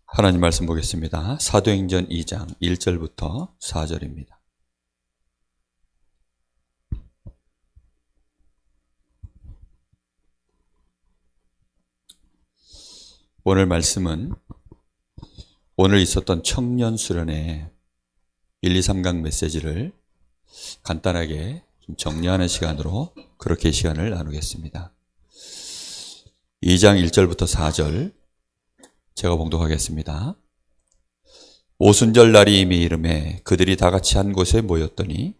하나님 말씀 보겠습니다. 사도행전 2장 1절부터 4절입니다. 오늘 말씀은 오늘 있었던 청년 수련회 1, 2, 3강 메시지를 간단하게 좀 정리하는 시간으로 그렇게 시간을 나누겠습니다. 2장 1절부터 4절 제가 봉독하겠습니다. 오순절 날이 이미 이름에 그들이 다 같이 한 곳에 모였더니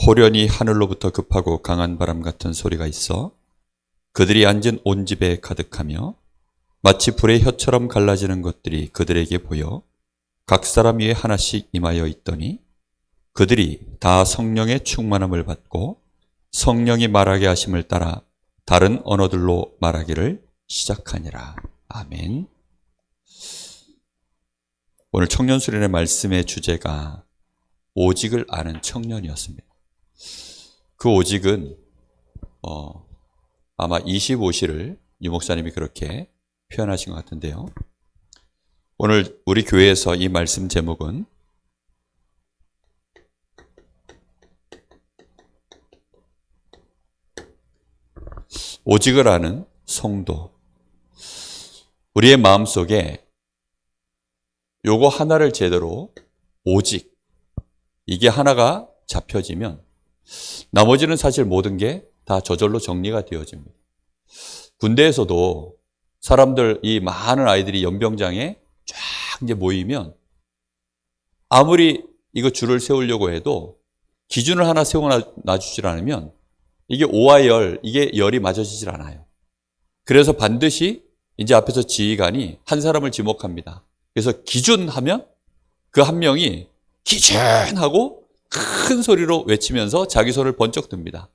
호련히 하늘로부터 급하고 강한 바람 같은 소리가 있어 그들이 앉은 온 집에 가득하며 마치 불의 혀처럼 갈라지는 것들이 그들에게 보여 각 사람 위에 하나씩 임하여 있더니 그들이 다 성령의 충만함을 받고 성령이 말하게 하심을 따라 다른 언어들로 말하기를 시작하니라. 아멘. 오늘 청년 수련의 말씀의 주제가 오직을 아는 청년이었습니다. 그 오직은 아마 25시를 유 목사님이 그렇게 표현하신 것 같은데요. 오늘 우리 교회에서 이 말씀 제목은 오직을 아는 성도. 우리의 마음속에 요거 하나를 제대로 오직 이게 하나가 잡혀지면 나머지는 사실 모든 게 다 저절로 정리가 되어집니다. 군대에서도 사람들 이 많은 아이들이 연병장에 쫙 이제 모이면 아무리 이거 줄을 세우려고 해도 기준을 하나 세워놔주질 않으면 이게 오와 열 이게 열이 맞아지질 않아요. 그래서 반드시 이제 앞에서 지휘관이 한 사람을 지목합니다. 그래서 기준하면 그 한 명이 기준하고 큰 소리로 외치면서 자기 손을 번쩍 듭니다.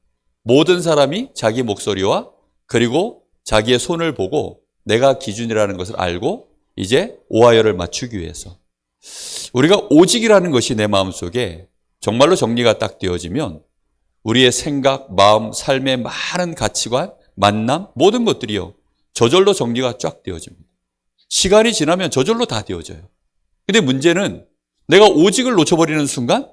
모든 사람이 자기 목소리와 그리고 자기의 손을 보고 내가 기준이라는 것을 알고 이제 오하열을 맞추기 위해서 우리가 오직이라는 것이 내 마음속에 정말로 정리가 딱 되어지면 우리의 생각, 마음, 삶의 많은 가치관, 만남 모든 것들이요 저절로 정리가 쫙 되어집니다. 시간이 지나면 저절로 다 되어져요. 근데 문제는 내가 오직을 놓쳐버리는 순간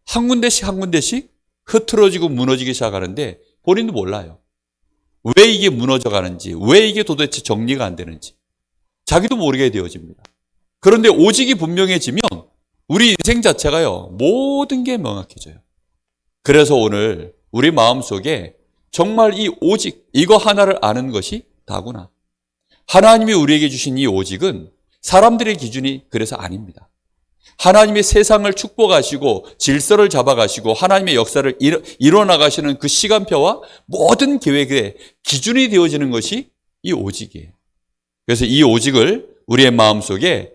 한 군데씩 한 군데씩 흐트러지고 무너지기 시작하는데 본인도 몰라요. 왜 이게 무너져 가는지, 왜 이게 도대체 정리가 안 되는지 자기도 모르게 되어집니다. 그런데 오직이 분명해지면 우리 인생 자체가요 모든 게 명확해져요. 그래서 오늘 우리 마음속에 정말 이 오직 이거 하나를 아는 것이 다구나. 하나님이 우리에게 주신 이 오직은 사람들의 기준이 그래서 아닙니다. 하나님이 세상을 축복하시고 질서를 잡아가시고 하나님의 역사를 이뤄나가시는 그 시간표와 모든 계획의 기준이 되어지는 것이 이 오직이에요. 그래서 이 오직을 우리의 마음속에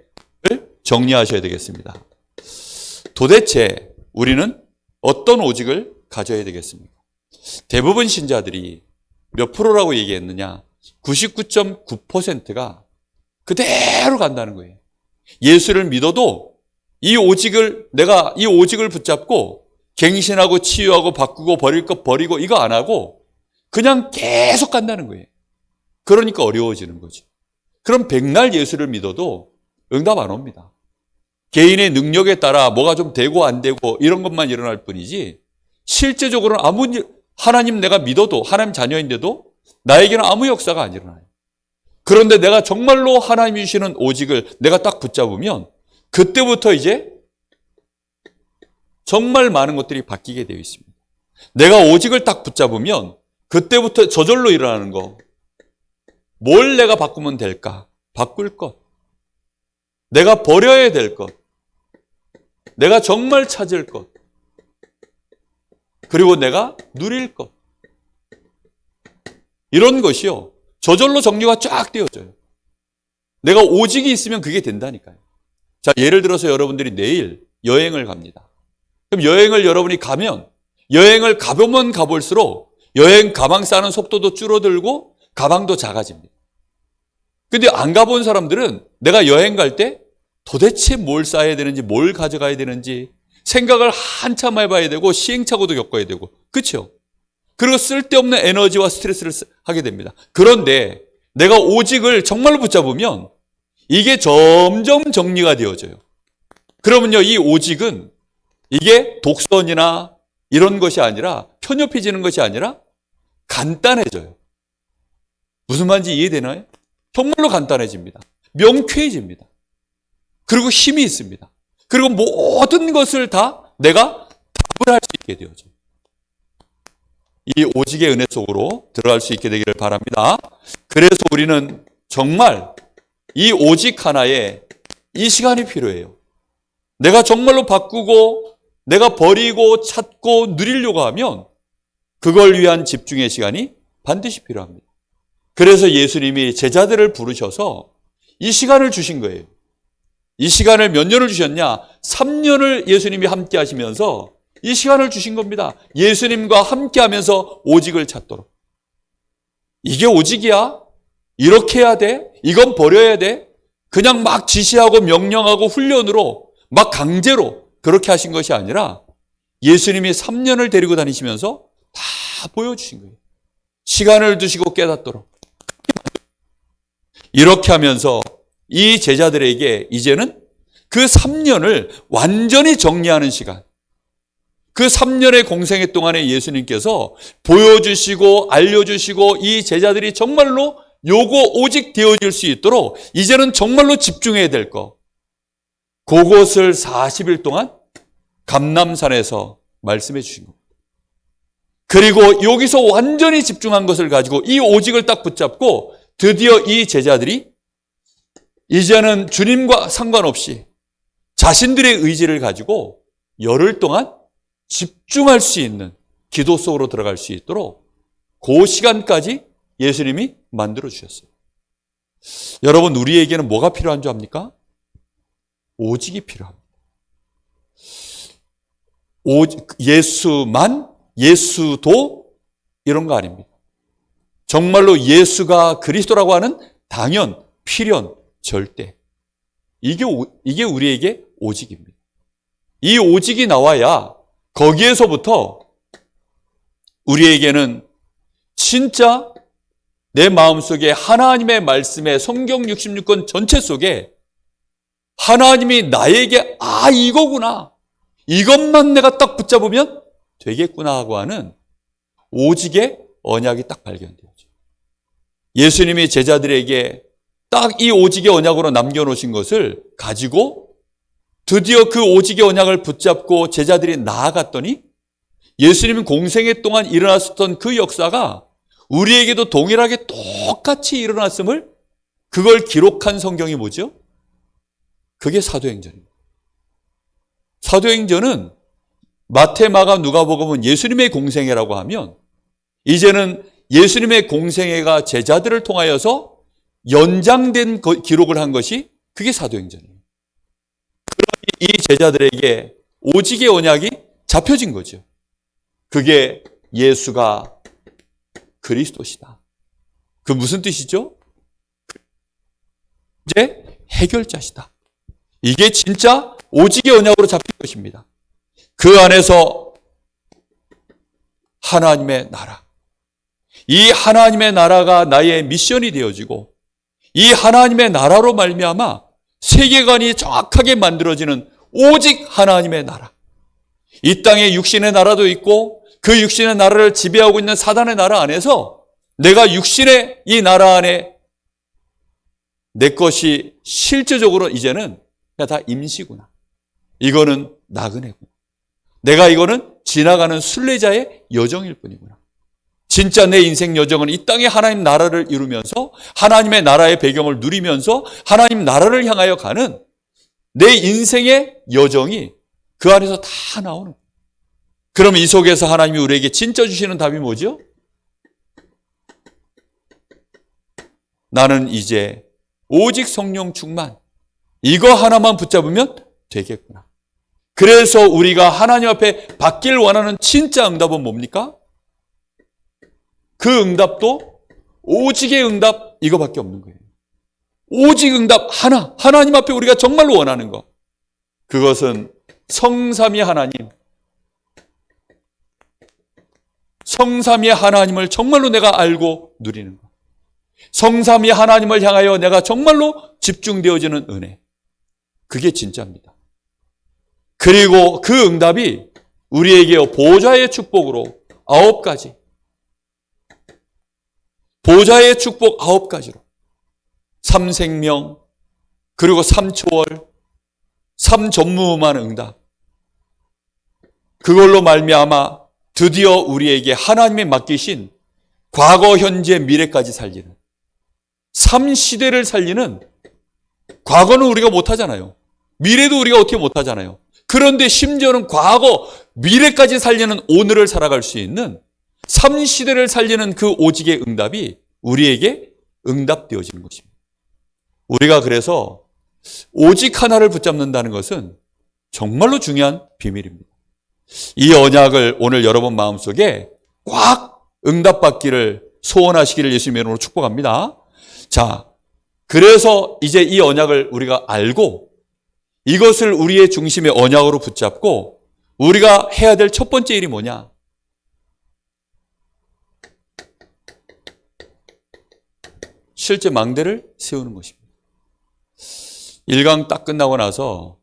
정리하셔야 되겠습니다. 도대체 우리는 어떤 오직을 가져야 되겠습니까? 대부분 신자들이 몇 프로라고 얘기했느냐? 99.9%가 그대로 간다는 거예요. 예수를 믿어도 내가 이 오직을 붙잡고 갱신하고 치유하고 바꾸고 버릴 것 버리고 이거 안 하고 그냥 계속 간다는 거예요. 그러니까 어려워지는 거죠. 그럼 백날 예수를 믿어도 응답 안 옵니다. 개인의 능력에 따라 뭐가 좀 되고 안 되고 이런 것만 일어날 뿐이지 실제적으로는 하나님 내가 믿어도 하나님 자녀인데도 나에게는 아무 역사가 안 일어나요. 그런데 내가 정말로 하나님이 주시는 오직을 내가 딱 붙잡으면 그때부터 이제 정말 많은 것들이 바뀌게 되어 있습니다. 내가 오직을 딱 붙잡으면 그때부터 저절로 일어나는 거. 뭘 내가 바꾸면 될까? 바꿀 것. 내가 버려야 될 것. 내가 정말 찾을 것. 그리고 내가 누릴 것. 이런 것이요. 저절로 정리가 쫙 되어져요. 내가 오직이 있으면 그게 된다니까요. 자, 예를 들어서 여러분들이 내일 여행을 갑니다. 그럼 여행을 여러분이 가면 여행을 가보면 가볼수록 여행 가방 싸는 속도도 줄어들고 가방도 작아집니다. 근데 안 가본 사람들은 내가 여행 갈 때 도대체 뭘 싸야 되는지 뭘 가져가야 되는지 생각을 한참 해봐야 되고 시행착오도 겪어야 되고 그렇죠? 그리고 쓸데없는 에너지와 스트레스를 하게 됩니다. 그런데 내가 오직을 정말로 붙잡으면 이게 점점 정리가 되어져요. 그러면요, 이 오직은 이게 독선이나 이런 것이 아니라, 편협해지는 것이 아니라 간단해져요. 무슨 말인지 이해되나요? 정말로 간단해집니다. 명쾌해집니다. 그리고 힘이 있습니다. 그리고 모든 것을 다 내가 답을 할 수 있게 되어져요. 이 오직의 은혜 속으로 들어갈 수 있게 되기를 바랍니다. 그래서 우리는 정말 이 오직 하나에 이 시간이 필요해요. 내가 정말로 바꾸고 내가 버리고 찾고 누리려고 하면 그걸 위한 집중의 시간이 반드시 필요합니다. 그래서 예수님이 제자들을 부르셔서 이 시간을 주신 거예요. 이 시간을 몇 년을 주셨냐? 3년을 예수님이 함께 하시면서 이 시간을 주신 겁니다. 예수님과 함께 하면서 오직을 찾도록. 이게 오직이야? 이렇게 해야 돼? 이건 버려야 돼? 그냥 막 지시하고 명령하고 훈련으로 막 강제로 그렇게 하신 것이 아니라 예수님이 3년을 데리고 다니시면서 다 보여주신 거예요. 시간을 두시고 깨닫도록. 이렇게 하면서 이 제자들에게 이제는 그 3년을 완전히 정리하는 시간, 그 3년의 공생애 동안에 예수님께서 보여주시고 알려주시고 이 제자들이 정말로 요거 오직 되어질 수 있도록 이제는 정말로 집중해야 될 거, 그것을 40일 동안 감람산에서 말씀해 주신 겁니다. 그리고 여기서 완전히 집중한 것을 가지고 이 오직을 딱 붙잡고 드디어 이 제자들이 이제는 주님과 상관없이 자신들의 의지를 가지고 열흘 동안 집중할 수 있는 기도 속으로 들어갈 수 있도록 그 시간까지 예수님이 만들어 주셨어요. 여러분, 우리에게는 뭐가 필요한 줄 압니까? 오직이 필요합니다. 예수만, 예수도 이런 거 아닙니다. 정말로 예수가 그리스도라고 하는 당연, 필연, 절대. 이게 우리에게 오직입니다. 이 오직이 나와야 거기에서부터 우리에게는 진짜 내 마음속에 하나님의 말씀에 성경 66권 전체 속에 하나님이 나에게 이거구나, 이것만 내가 딱 붙잡으면 되겠구나 하고 하는 오직의 언약이 딱 발견되어져요. 예수님이 제자들에게 딱 이 오직의 언약으로 남겨놓으신 것을 가지고 드디어 그 오직의 언약을 붙잡고 제자들이 나아갔더니 예수님 공생애 동안 일어났었던 그 역사가 우리에게도 동일하게 똑같이 일어났음을, 그걸 기록한 성경이 뭐죠? 그게 사도행전입니다. 사도행전은 마태, 마가, 누가복음은 예수님의 공생애라고 하면 이제는 예수님의 공생애가 제자들을 통하여서 연장된 기록을 한 것이 그게 사도행전이에요. 그러니 이 제자들에게 오직의 언약이 잡혀진 거죠. 그게 예수가 그리스도시다. 그 무슨 뜻이죠? 이제 해결자시다. 이게 진짜 오직의 언약으로 잡힌 것입니다. 그 안에서 하나님의 나라, 이 하나님의 나라가 나의 미션이 되어지고 이 하나님의 나라로 말미암아 세계관이 정확하게 만들어지는 오직 하나님의 나라. 이 땅에 육신의 나라도 있고 그 육신의 나라를 지배하고 있는 사단의 나라 안에서 내가 육신의 이 나라 안에 내 것이 실제적으로 이제는 그냥 다 임시구나. 이거는 나그네구나. 내가 이거는 지나가는 순례자의 여정일 뿐이구나. 진짜 내 인생 여정은 이 땅에 하나님 나라를 이루면서 하나님의 나라의 배경을 누리면서 하나님 나라를 향하여 가는 내 인생의 여정이 그 안에서 다 나오는 거예요. 그러면 이 속에서 하나님이 우리에게 진짜 주시는 답이 뭐죠? 나는 이제 오직 성령 충만, 이거 하나만 붙잡으면 되겠구나. 그래서 우리가 하나님 앞에 받길 원하는 진짜 응답은 뭡니까? 그 응답도 오직의 응답, 이거밖에 없는 거예요. 오직 응답 하나, 하나님 앞에 우리가 정말로 원하는 것, 그것은 성삼위 하나님, 성삼위의 하나님을 정말로 내가 알고 누리는 것. 성삼위 하나님을 향하여 내가 정말로 집중되어지는 은혜. 그게 진짜입니다. 그리고 그 응답이 우리에게 보좌의 축복으로 9가지. 보좌의 축복 9가지로. 3생명, 그리고 3초월, 3전무후무한 응답. 그걸로 말미암아 드디어 우리에게 하나님이 맡기신 과거, 현재, 미래까지 살리는 3시대를 살리는, 과거는 우리가 못하잖아요. 미래도 우리가 어떻게 못하잖아요. 그런데 심지어는 과거, 미래까지 살리는 오늘을 살아갈 수 있는 3시대를 살리는 그 오직의 응답이 우리에게 응답되어지는 것입니다. 우리가 그래서 오직 하나를 붙잡는다는 것은 정말로 중요한 비밀입니다. 이 언약을 오늘 여러분 마음속에 꽉 응답받기를 소원하시기를 예수님의 이름으로 축복합니다. 자, 그래서 이제 이 언약을 우리가 알고 이것을 우리의 중심의 언약으로 붙잡고 우리가 해야 될 첫 번째 일이 뭐냐? 실제 망대를 세우는 것입니다. 1강 딱 끝나고 나서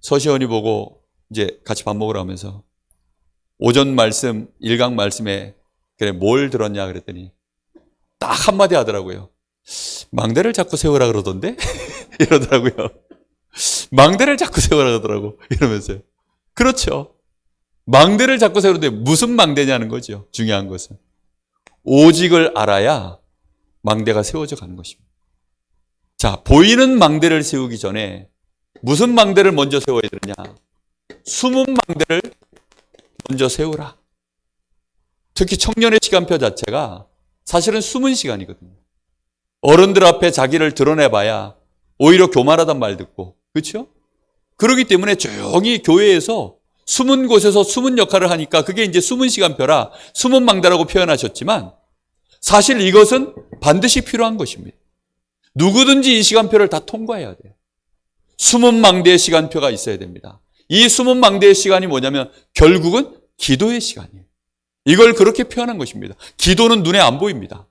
서시원이 보고 이제 같이 밥 먹으러 하면서 오전 말씀, 1강 말씀에 그래 뭘 들었냐 그랬더니 딱 한마디 하더라고요. 망대를 자꾸 세우라 그러던데? 이러더라고요. 망대를 자꾸 세우라 그러더라고. 이러면서요. 그렇죠. 망대를 자꾸 세우는데 무슨 망대냐는 거죠. 중요한 것은. 오직을 알아야 망대가 세워져 가는 것입니다. 자, 보이는 망대를 세우기 전에 무슨 망대를 먼저 세워야 되느냐? 숨은 망대를 먼저 세우라. 특히 청년의 시간표 자체가 사실은 숨은 시간이거든요. 어른들 앞에 자기를 드러내봐야 오히려 교만하단 말 듣고, 그렇죠? 그렇기 때문에 조용히 교회에서 숨은 곳에서 숨은 역할을 하니까 그게 이제 숨은 시간표라 숨은 망대라고 표현하셨지만 사실 이것은 반드시 필요한 것입니다. 누구든지 이 시간표를 다 통과해야 돼요. 숨은 망대의 시간표가 있어야 됩니다. 이 숨은 망대의 시간이 뭐냐면 결국은 기도의 시간이에요. 이걸 그렇게 표현한 것입니다. 기도는 눈에 안 보입니다.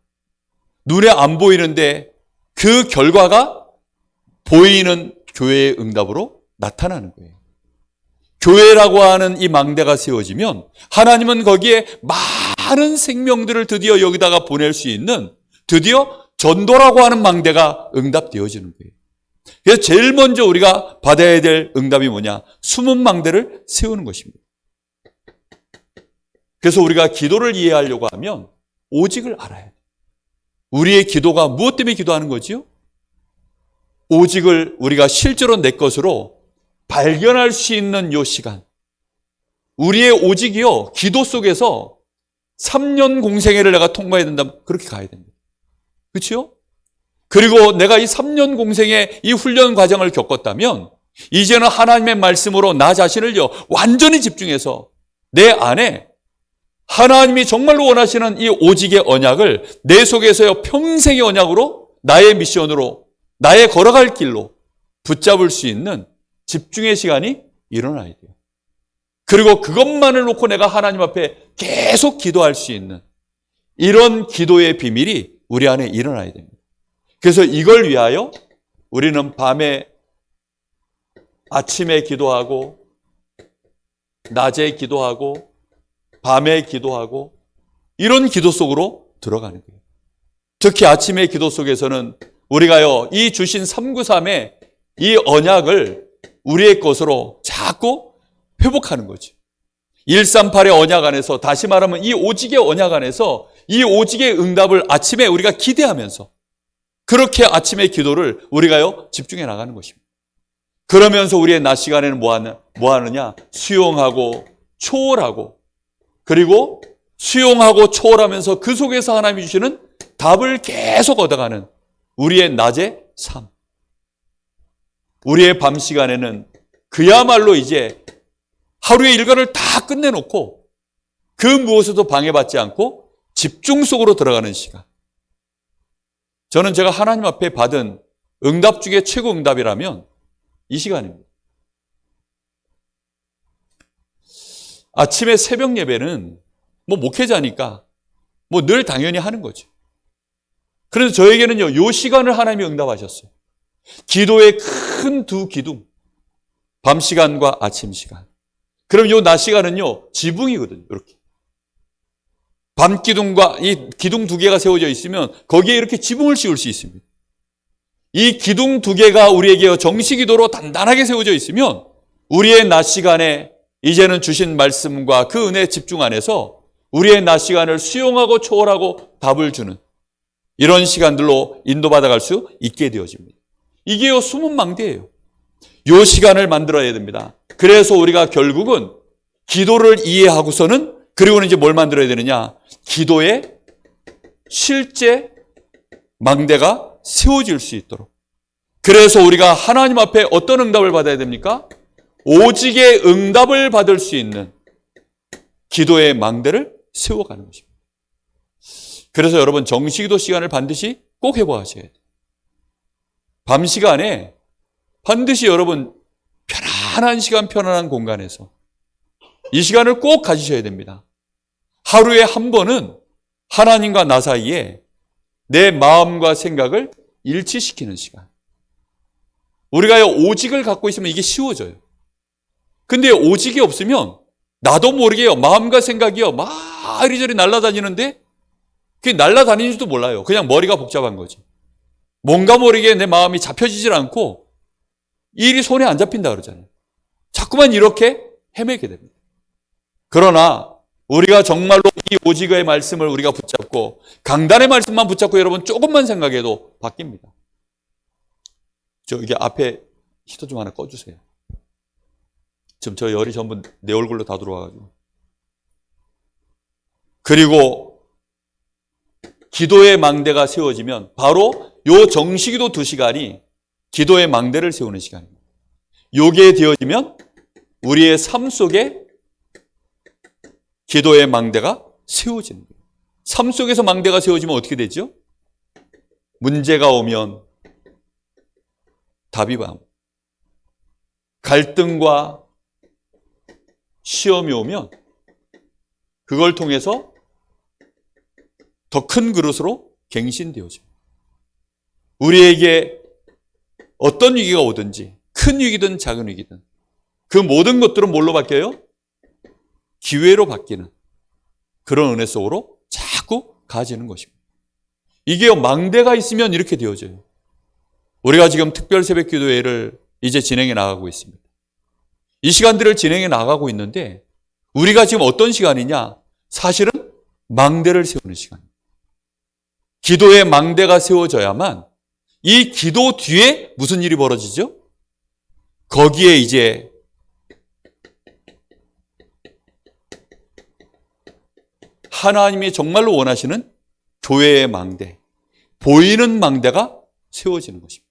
눈에 안 보이는데 그 결과가 보이는 교회의 응답으로 나타나는 거예요. 교회라고 하는 이 망대가 세워지면 하나님은 거기에 많은 생명들을 드디어 여기다가 보낼 수 있는 드디어 전도라고 하는 망대가 응답되어지는 거예요. 그래서 제일 먼저 우리가 받아야 될 응답이 뭐냐? 숨은 망대를 세우는 것입니다. 그래서 우리가 기도를 이해하려고 하면 오직을 알아야 돼요. 우리의 기도가 무엇 때문에 기도하는 거지요? 오직을 우리가 실제로 내 것으로 발견할 수 있는 요 시간. 우리의 오직이요, 기도 속에서 3년 공생애를 내가 통과해야 된다면 그렇게 가야 됩니다. 그렇죠? 그리고 내가 이 3년 공생의 이 훈련 과정을 겪었다면 이제는 하나님의 말씀으로 나 자신을요 완전히 집중해서 내 안에 하나님이 정말로 원하시는 이 오직의 언약을 내 속에서요 평생의 언약으로 나의 미션으로 나의 걸어갈 길로 붙잡을 수 있는 집중의 시간이 일어나야 돼요. 그리고 그것만을 놓고 내가 하나님 앞에 계속 기도할 수 있는 이런 기도의 비밀이 우리 안에 일어나야 됩니다. 그래서 이걸 위하여 우리는 밤에, 아침에 기도하고, 낮에 기도하고, 밤에 기도하고, 이런 기도 속으로 들어가는 거예요. 특히 아침의 기도 속에서는 우리가요, 이 주신 393의 이 언약을 우리의 것으로 자꾸 회복하는 거죠. 138의 언약 안에서, 다시 말하면 이 오직의 언약 안에서 이 오직의 응답을 아침에 우리가 기대하면서 그렇게 아침의 기도를 우리가요 집중해 나가는 것입니다. 그러면서 우리의 낮 시간에는 뭐 하느냐? 수용하고 초월하고, 그리고 수용하고 초월하면서 그 속에서 하나님이 주시는 답을 계속 얻어가는 우리의 낮의 삶. 우리의 밤 시간에는 그야말로 이제 하루의 일과를 다 끝내놓고 그 무엇에도 방해받지 않고 집중 속으로 들어가는 시간. 저는 제가 하나님 앞에 받은 응답 중에 최고 응답이라면 이 시간입니다. 아침에 새벽 예배는 뭐 목회자니까 뭐 늘 당연히 하는 거죠. 그래서 저에게는요, 요 시간을 하나님이 응답하셨어요. 기도의 큰 두 기둥, 밤 시간과 아침 시간. 그럼 요 낮 시간은요, 지붕이거든요. 이렇게. 밤 기둥과 이 기둥 두 개가 세워져 있으면 거기에 이렇게 지붕을 씌울 수 있습니다. 이 기둥 두 개가 우리에게 정시기도로 단단하게 세워져 있으면 우리의 낮 시간에 이제는 주신 말씀과 그 은혜에 집중 안에서 우리의 낮 시간을 수용하고 초월하고 답을 주는 이런 시간들로 인도받아갈 수 있게 되어집니다. 이게요, 숨은 망대예요. 요 시간을 만들어야 됩니다. 그래서 우리가 결국은 기도를 이해하고서는 그리고는 이제 뭘 만들어야 되느냐? 기도의 실제 망대가 세워질 수 있도록. 그래서 우리가 하나님 앞에 어떤 응답을 받아야 됩니까? 오직의 응답을 받을 수 있는 기도의 망대를 세워가는 것입니다. 그래서 여러분 정시기도 시간을 반드시 꼭 해보셔야 돼요. 밤 시간에 반드시 여러분 편안한 시간, 편안한 공간에서 이 시간을 꼭 가지셔야 됩니다. 하루에 한 번은 하나님과 나 사이에 내 마음과 생각을 일치시키는 시간. 우리가 오직을 갖고 있으면 이게 쉬워져요. 근데 오직이 없으면 나도 모르게요, 마음과 생각이요, 막 이리저리 날아다니는데 그게 날아다니는지도 몰라요. 그냥 머리가 복잡한 거지. 뭔가 모르게 내 마음이 잡혀지질 않고 일이 손에 안 잡힌다 그러잖아요. 자꾸만 이렇게 헤매게 됩니다. 그러나 우리가 정말로 이 오직의 말씀을 우리가 붙잡고 강단의 말씀만 붙잡고 여러분 조금만 생각해도 바뀝니다. 이게 앞에 히터 좀 하나 꺼주세요. 지금 저 열이 전부 내 얼굴로 다 들어와가지고. 그리고 기도의 망대가 세워지면 바로 요 정시기도 2시간이 기도의 망대를 세우는 시간입니다. 요게 되어지면 우리의 삶 속에 기도의 망대가 세워지는 거예요. 삶 속에서 망대가 세워지면 어떻게 되죠? 문제가 오면 답이 와. 갈등과 시험이 오면 그걸 통해서 더 큰 그릇으로 갱신되어집니다. 우리에게 어떤 위기가 오든지 큰 위기든 작은 위기든 그 모든 것들은 뭘로 바뀌어요? 기회로 바뀌는 그런 은혜 속으로 자꾸 가지는 것입니다. 이게 망대가 있으면 이렇게 되어져요. 우리가 지금 특별 새벽 기도회를 이제 진행해 나가고 있습니다. 이 시간들을 진행해 나가고 있는데 우리가 지금 어떤 시간이냐? 사실은 망대를 세우는 시간입니다. 기도의 망대가 세워져야만 이 기도 뒤에 무슨 일이 벌어지죠? 거기에 이제 하나님이 정말로 원하시는 교회의 망대, 보이는 망대가 세워지는 것입니다.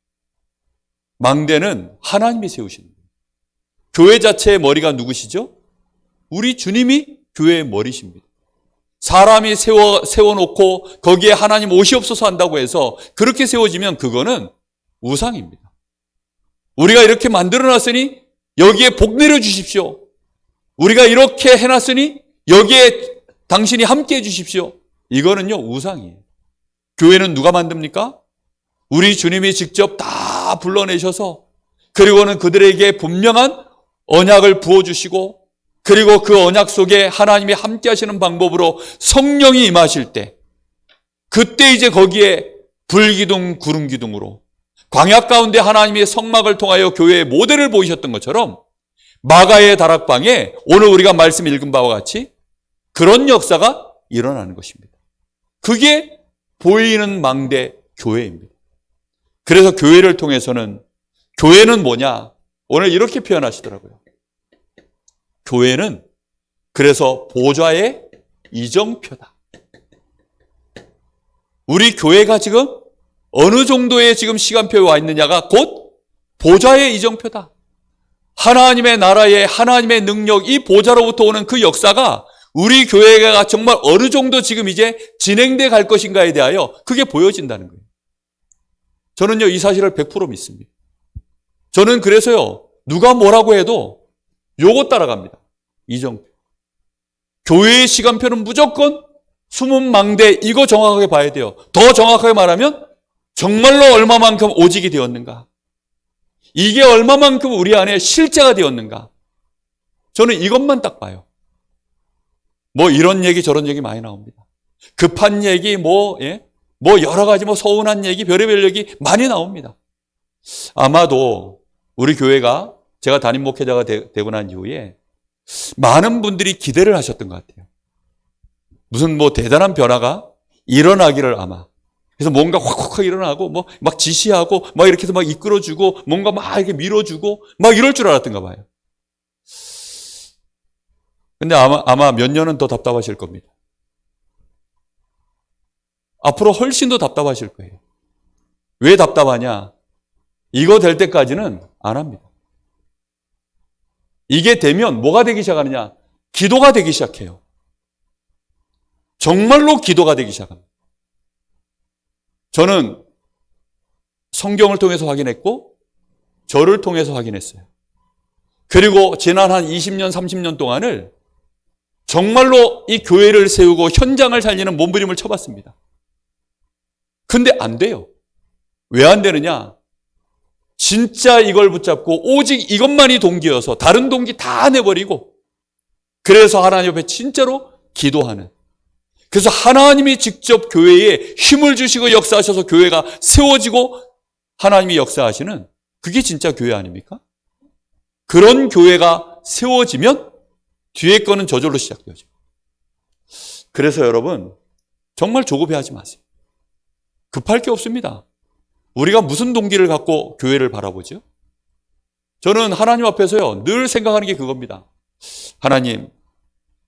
망대는 하나님이 세우시는 거예요. 교회 자체의 머리가 누구시죠? 우리 주님이 교회의 머리십니다. 사람이 세워놓고 거기에 하나님 오시옵소서 한다고 해서 그렇게 세워지면 그거는 우상입니다. 우리가 이렇게 만들어놨으니 여기에 복 내려주십시오. 우리가 이렇게 해놨으니 여기에 당신이 함께 해주십시오. 이거는요 우상이에요. 교회는 누가 만듭니까? 우리 주님이 직접 다 불러내셔서 그리고는 그들에게 분명한 언약을 부어주시고 그리고 그 언약 속에 하나님이 함께 하시는 방법으로 성령이 임하실 때 그때 이제 거기에 불기둥 구름기둥으로 광야 가운데 하나님의 성막을 통하여 교회의 모델을 보이셨던 것처럼 마가의 다락방에 오늘 우리가 말씀 읽은 바와 같이 그런 역사가 일어나는 것입니다. 그게 보이는 망대 교회입니다. 그래서 교회를 통해서는 교회는 뭐냐? 오늘 이렇게 표현하시더라고요. 교회는 그래서 보좌의 이정표다. 우리 교회가 지금 어느 정도의 지금 시간표에 와 있느냐가 곧 보좌의 이정표다. 하나님의 나라의 하나님의 능력, 이 보좌로부터 오는 그 역사가 우리 교회가 정말 어느 정도 지금 이제 진행돼 갈 것인가에 대하여 그게 보여진다는 거예요. 저는요, 이 사실을 100% 믿습니다. 저는 그래서요, 누가 뭐라고 해도 요거 따라갑니다. 이정표. 교회의 시간표는 무조건 숨은 망대, 이거 정확하게 봐야 돼요. 더 정확하게 말하면 정말로 얼마만큼 오직이 되었는가? 이게 얼마만큼 우리 안에 실제가 되었는가? 저는 이것만 딱 봐요. 뭐 이런 얘기 저런 얘기 많이 나옵니다. 급한 얘기, 뭐 여러 가지 서운한 얘기, 별의별 얘기 많이 나옵니다. 아마도 우리 교회가 제가 담임 목회자가 되고 난 이후에 많은 분들이 기대를 하셨던 것 같아요. 무슨 대단한 변화가 일어나기를 아마. 그래서 뭔가 확확 일어나고 막 지시하고 막 이렇게 해서 막 이끌어주고 뭔가 막 이렇게 밀어주고 막 이럴 줄 알았던가 봐요. 근데 아마 몇 년은 더 답답하실 겁니다. 앞으로 훨씬 더 답답하실 거예요. 왜 답답하냐? 이거 될 때까지는 안 합니다. 이게 되면 뭐가 되기 시작하느냐? 기도가 되기 시작해요. 정말로 기도가 되기 시작합니다. 저는 성경을 통해서 확인했고 저를 통해서 확인했어요. 그리고 지난 한 20년, 30년 동안을 정말로 이 교회를 세우고 현장을 살리는 몸부림을 쳐봤습니다. 근데 안 돼요. 왜 안 되느냐? 진짜 이걸 붙잡고 오직 이것만이 동기여서 다른 동기 다 내버리고 그래서 하나님 앞에 진짜로 기도하는, 그래서 하나님이 직접 교회에 힘을 주시고 역사하셔서 교회가 세워지고 하나님이 역사하시는, 그게 진짜 교회 아닙니까? 그런 교회가 세워지면 뒤에 거는 저절로 시작되죠. 그래서 여러분 정말 조급해하지 마세요. 급할 게 없습니다. 우리가 무슨 동기를 갖고 교회를 바라보죠? 저는 하나님 앞에서요 늘 생각하는 게 그겁니다.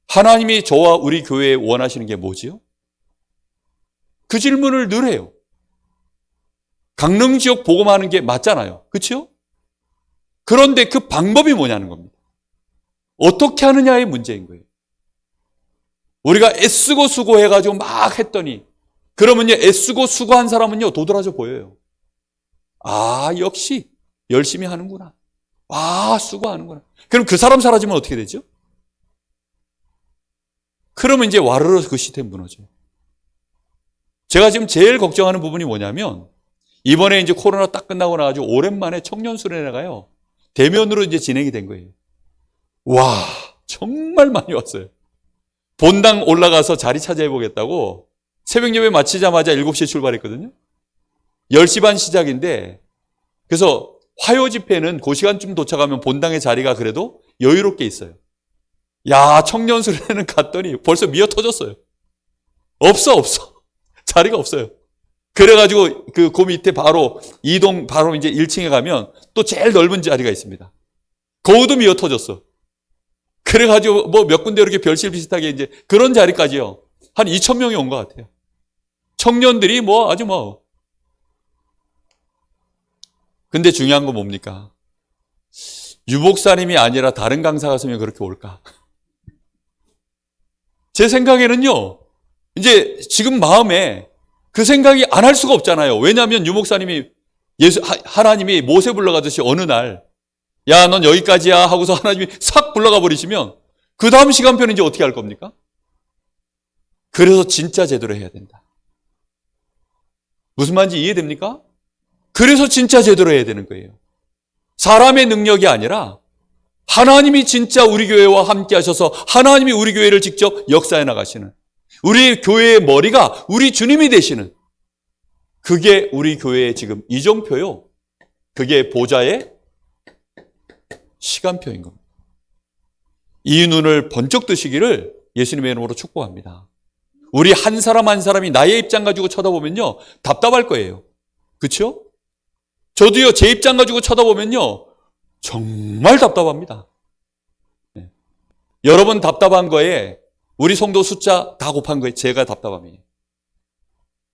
하나님이 저와 우리 교회에 원하시는 게 뭐지요? 그 질문을 늘 해요. 강릉 지역 복음하는 게 맞잖아요. 그렇죠? 그런데 그 방법이 뭐냐는 겁니다. 어떻게 하느냐의 문제인 거예요. 우리가 애쓰고 수고해가지고 막 했더니 그러면요 애쓰고 수고한 사람은요 도드라져 보여요. 아 역시 열심히 하는구나. 아 수고하는구나. 그럼 그 사람 사라지면 어떻게 되죠? 그러면 이제 와르르 그 시스템 무너져요. 제가 지금 제일 걱정하는 부분이 뭐냐면 이번에 이제 코로나 딱 끝나고 나가지고 오랜만에 청년수련회가요 대면으로 이제 진행이 된 거예요. 와 정말 많이 왔어요. 본당 올라가서 자리 차지해보겠다고 새벽 예배 마치자마자 7시에 출발했거든요. 10시 반 시작인데 그래서 화요 집회는 그 시간쯤 도착하면 본당의 자리가 그래도 여유롭게 있어요. 야 청년수련회는 갔더니 벌써 미어 터졌어요. 없어 자리가 없어요. 그래가지고 그 밑에 바로 이동 바로 이제 1층에 가면 또 제일 넓은 자리가 있습니다. 거기도 미어 터졌어. 그래가지고 몇 군데 이렇게 별실 비슷하게 이제 그런 자리까지요. 한 2,000명이 온 것 같아요. 청년들이 아주 근데 중요한 건 뭡니까? 유목사님이 아니라 다른 강사가 있으면 그렇게 올까? 제 생각에는요, 이제 지금 마음에 그 생각이 안 할 수가 없잖아요. 왜냐하면 유목사님이 하나님이 모세 불러가듯이 어느 날, 야, 넌 여기까지야 하고서 하나님이 싹 불러가 버리시면 그 다음 시간표는 이제 어떻게 할 겁니까? 그래서 진짜 제대로 해야 된다. 무슨 말인지 이해됩니까? 그래서 진짜 제대로 해야 되는 거예요. 사람의 능력이 아니라 하나님이 진짜 우리 교회와 함께 하셔서 하나님이 우리 교회를 직접 역사해 나가시는, 우리 교회의 머리가 우리 주님이 되시는, 그게 우리 교회의 지금 이정표요. 그게 보좌의 시간표인 겁니다. 이 눈을 번쩍 뜨시기를 예수님의 이름으로 축복합니다. 우리 한 사람 한 사람이 나의 입장 가지고 쳐다보면요 답답할 거예요. 그렇죠? 저도요 제 입장 가지고 쳐다보면요 정말 답답합니다. 네. 여러분 답답한 거에 우리 성도 숫자 다 곱한 거에 제가 답답함이에요.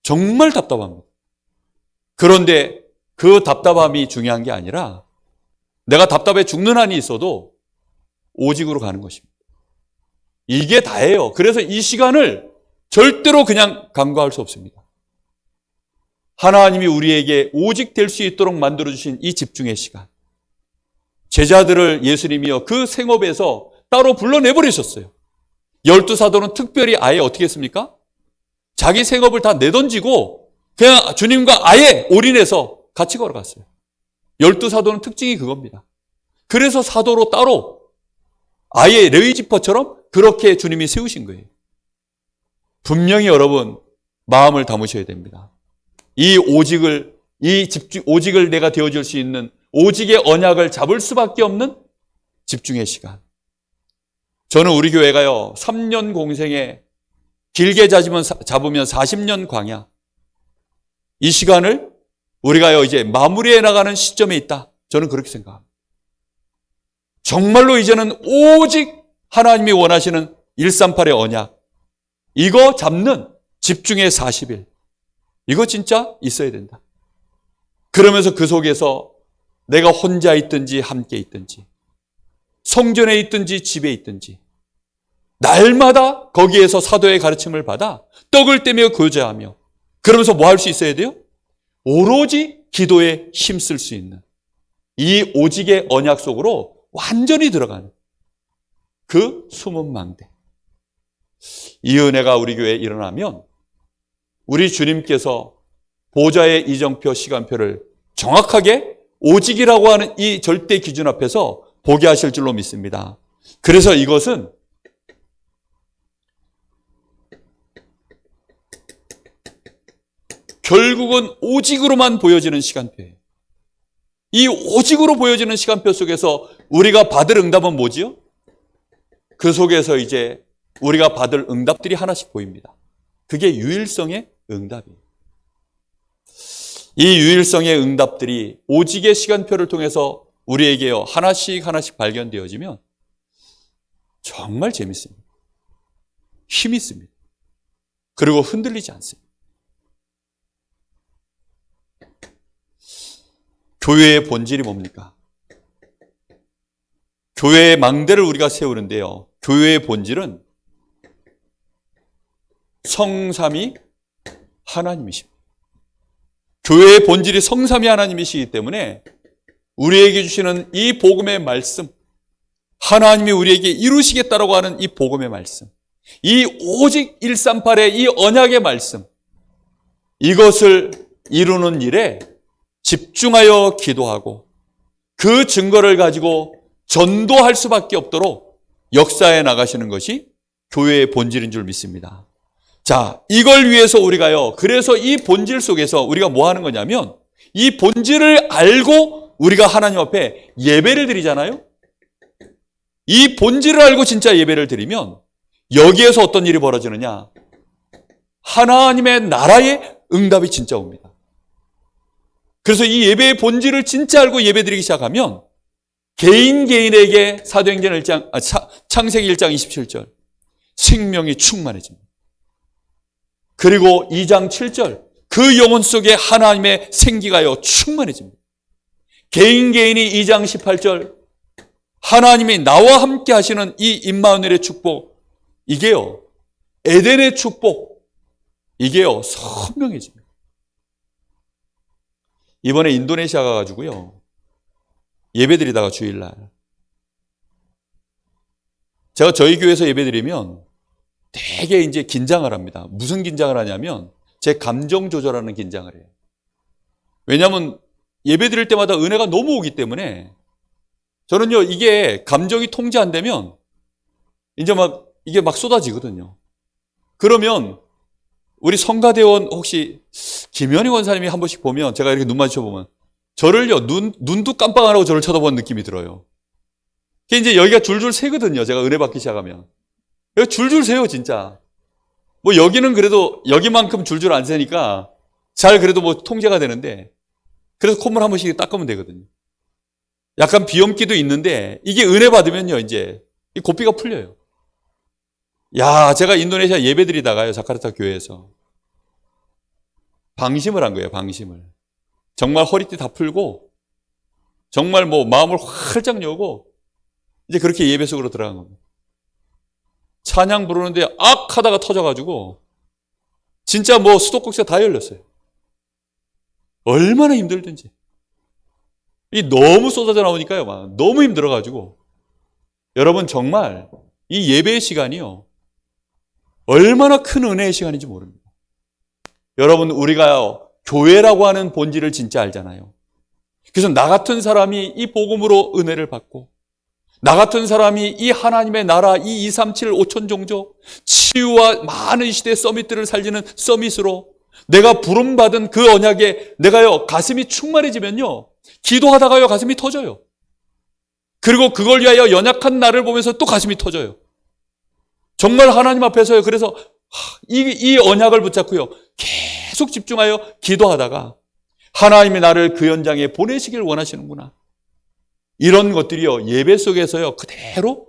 정말 답답합니다. 그런데 그 답답함이 중요한 게 아니라 내가 답답해 죽는 한이 있어도 오직으로 가는 것입니다. 이게 다예요. 그래서 이 시간을 절대로 그냥 간과할 수 없습니다. 하나님이 우리에게 오직 될 수 있도록 만들어주신 이 집중의 시간. 제자들을 예수님이요 그 생업에서 따로 불러내버리셨어요. 12사도는 특별히 아예 어떻게 했습니까? 자기 생업을 다 내던지고 그냥 주님과 아예 올인해서 같이 걸어갔어요. 12사도는 특징이 그겁니다. 그래서 사도로 따로 아예 레위지퍼처럼 그렇게 주님이 세우신 거예요. 분명히 여러분 마음을 담으셔야 됩니다. 이 오직을 내가 되어줄 수 있는 오직의 언약을 잡을 수밖에 없는 집중의 시간. 저는 우리 교회가요 3년 공생에 길게 잡으면 40년 광야, 이 시간을 우리가요 이제 마무리해 나가는 시점에 있다. 저는 그렇게 생각합니다. 정말로 이제는 오직 하나님이 원하시는 138의 언약, 이거 잡는 집중의 40일, 이거 진짜 있어야 된다. 그러면서 그 속에서 내가 혼자 있든지 함께 있든지 성전에 있든지 집에 있든지 날마다 거기에서 사도의 가르침을 받아 떡을 떼며 교제하며, 그러면서 뭐 할 수 있어야 돼요? 오로지 기도에 힘쓸 수 있는 이 오직의 언약 속으로 완전히 들어가는 그 숨은 망대. 이 은혜가 우리 교회에 일어나면 우리 주님께서 보좌의 이정표 시간표를 정확하게 오직이라고 하는 이 절대 기준 앞에서 보게 하실 줄로 믿습니다. 그래서 이것은 결국은 오직으로만 보여지는 시간표예요. 이 오직으로 보여지는 시간표 속에서 우리가 받을 응답은 뭐지요? 그 속에서 이제 우리가 받을 응답들이 하나씩 보입니다. 그게 유일성의 응답이에요. 이 유일성의 응답들이 오직의 시간표를 통해서 우리에게요 하나씩 하나씩 발견되어지면 정말 재밌습니다. 힘이 있습니다. 그리고 흔들리지 않습니다. 교회의 본질이 뭡니까? 교회의 망대를 우리가 세우는데요, 교회의 본질은 성삼위 하나님이십니다. 교회의 본질이 성삼위 하나님이시기 때문에 우리에게 주시는 이 복음의 말씀, 하나님이 우리에게 이루시겠다라고 하는 이 복음의 말씀, 이 오직 138의 이 언약의 말씀, 이것을 이루는 일에 집중하여 기도하고 그 증거를 가지고 전도할 수밖에 없도록 역사해 나가시는 것이 교회의 본질인 줄 믿습니다. 자, 이걸 위해서 우리가요, 그래서 이 본질 속에서 우리가 뭐 하는 거냐면 이 본질을 알고 우리가 하나님 앞에 예배를 드리잖아요. 이 본질을 알고 진짜 예배를 드리면 여기에서 어떤 일이 벌어지느냐? 하나님의 나라의 응답이 진짜 옵니다. 그래서 이 예배의 본질을 진짜 알고 예배드리기 시작하면 개인에게 사도행전 1장, 창세기 1장 27절 생명이 충만해집니다. 그리고 2장 7절 그 영혼 속에 하나님의 생기가요 충만해집니다. 개인이 2장 18절 하나님이 나와 함께 하시는 이 임마누엘의 축복, 이게요 에덴의 축복, 이게요 선명해집니다. 이번에 인도네시아 가가지고요 예배드리다가 주일날 제가 저희 교회에서 예배드리면 되게 이제 긴장을 합니다. 무슨 긴장을 하냐면 제 감정 조절하는 긴장을 해요. 왜냐하면 예배드릴 때마다 은혜가 너무 오기 때문에 저는요 이게 감정이 통제 안 되면 이제 이게 막 쏟아지거든요. 그러면 우리 성가대원 혹시 김현희 원사님이 한 번씩 보면 제가 이렇게 눈 마주쳐 보면 저를요 눈도 깜빡 안 하고 저를 쳐다보는 느낌이 들어요. 그게 이제 여기가 줄줄 새거든요. 제가 은혜 받기 시작하면 여기 줄줄 새요 진짜. 뭐 여기는 그래도 여기만큼 줄줄 안 새니까 잘 그래도 뭐 통제가 되는데, 그래서 콧물 한 번씩 닦으면 되거든요. 약간 비염기도 있는데 이게 은혜 받으면요 이제 이 고삐가 풀려요. 야, 제가 인도네시아 예배드리다가요 자카르타 교회에서 방심을 한 거예요. 방심을. 정말 허리띠 다 풀고 정말 뭐 마음을 활짝 여고 이제 그렇게 예배 속으로 들어간 겁니다. 찬양 부르는데 악 하다가 터져가지고 진짜 뭐 수도꼭지가 다 열렸어요. 얼마나 힘들든지. 이 너무 쏟아져 나오니까요 막 너무 힘들어가지고. 여러분 정말 이 예배의 시간이요 얼마나 큰 은혜의 시간인지 모릅니다. 여러분, 우리가 교회라고 하는 본질을 진짜 알잖아요. 그래서 나 같은 사람이 이 복음으로 은혜를 받고, 나 같은 사람이 이 하나님의 나라, 이 237 5천 종족, 치유와 많은 시대 서밋들을 살리는 서밋으로 내가 부름받은 그 언약에 내가요, 가슴이 충만해지면요, 기도하다가요, 가슴이 터져요. 그리고 그걸 위하여 연약한 나를 보면서 또 가슴이 터져요. 정말 하나님 앞에서요, 그래서 이 언약을 붙잡고요, 계속 집중하여 기도하다가 하나님이 나를 그 현장에 보내시길 원하시는구나. 이런 것들이요, 예배 속에서요, 그대로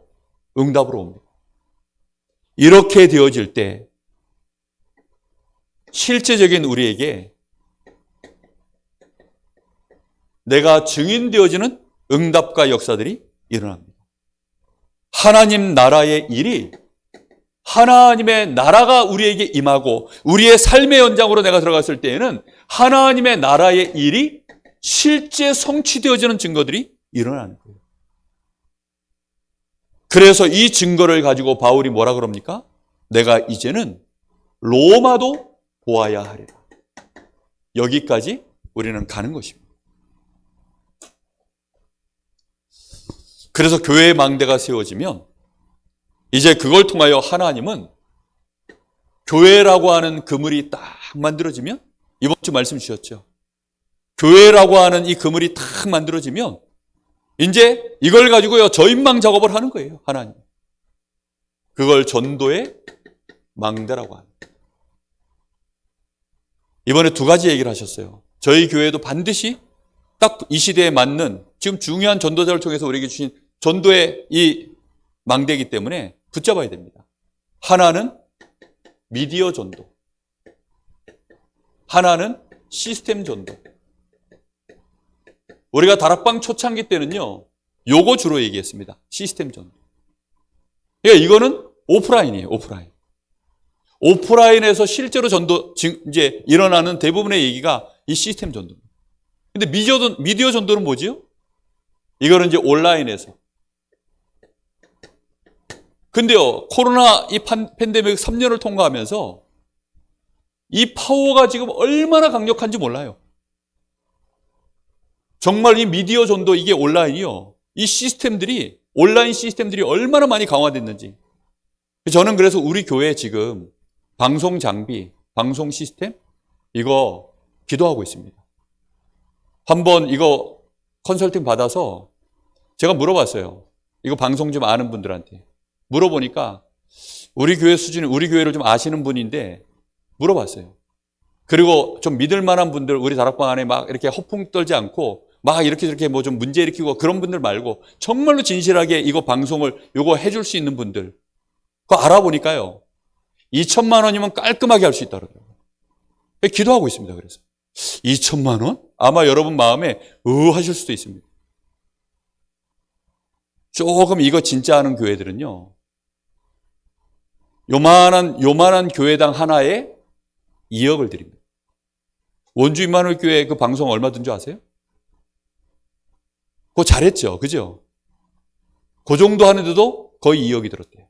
응답으로 옵니다. 이렇게 되어질 때 실제적인 우리에게 내가 증인되어지는 응답과 역사들이 일어납니다. 하나님 나라의 일이, 하나님의 나라가 우리에게 임하고 우리의 삶의 연장으로 내가 들어갔을 때에는 하나님의 나라의 일이 실제 성취되어지는 증거들이 일어나는 거예요. 그래서 이 증거를 가지고 바울이 뭐라 그럽니까? 내가 이제는 로마도 보아야 하리라. 여기까지 우리는 가는 것입니다. 그래서 교회의 망대가 세워지면 이제 그걸 통하여 하나님은 교회라고 하는 그물이 딱 만들어지면, 이번 주 말씀 주셨죠. 교회라고 하는 이 그물이 딱 만들어지면 이제 이걸 가지고요, 저인망 작업을 하는 거예요, 하나님. 그걸 전도의 망대라고 합니다. 이번에 두 가지 얘기를 하셨어요. 저희 교회도 반드시 딱 이 시대에 맞는 지금 중요한 전도자를 통해서 우리에게 주신 전도의 이 망대이기 때문에 붙잡아야 됩니다. 하나는 미디어 전도, 하나는 시스템 전도. 우리가 다락방 초창기 때는요, 요거 주로 얘기했습니다. 시스템 전도. 그러니까 이거는 오프라인이에요, 오프라인. 오프라인에서 실제로 전도, 이제 일어나는 대부분의 얘기가 이 시스템 전도입니다. 근데 미디어 전도는 뭐지요? 이거는 이제 온라인에서. 근데요, 코로나 이 팬데믹 3년을 통과하면서 이 파워가 지금 얼마나 강력한지 몰라요. 정말 이 미디어 전도, 이게 온라인이요, 이 시스템들이, 온라인 시스템들이 얼마나 많이 강화됐는지. 저는 그래서 우리 교회에 지금 방송 장비, 방송 시스템, 이거 기도하고 있습니다. 한번 이거 컨설팅 받아서 제가 물어봤어요. 이거 방송 좀 아는 분들한테. 물어보니까 우리 교회 수준이, 우리 교회를 좀 아시는 분인데 물어봤어요. 그리고 좀 믿을 만한 분들, 우리 다락방 안에 막 이렇게 허풍 떨지 않고 막 이렇게 저렇게 뭐 좀 문제 일으키고 그런 분들 말고 정말로 진실하게 이거 방송을 요거 해줄 수 있는 분들, 그거 알아보니까요, 2천만 원이면 깔끔하게 할 수 있다고 그러더라고요. 기도하고 있습니다. 그래서 2천만 원? 아마 여러분 마음에 하실 수도 있습니다. 조금 이거 진짜 하는 교회들은요, 요만한 교회당 하나에 2억을 드립니다. 원주 임마누엘 교회 그 방송 얼마 든 줄 아세요? 그거 잘했죠, 그죠? 그 정도 하는데도 거의 2억이 들었대요.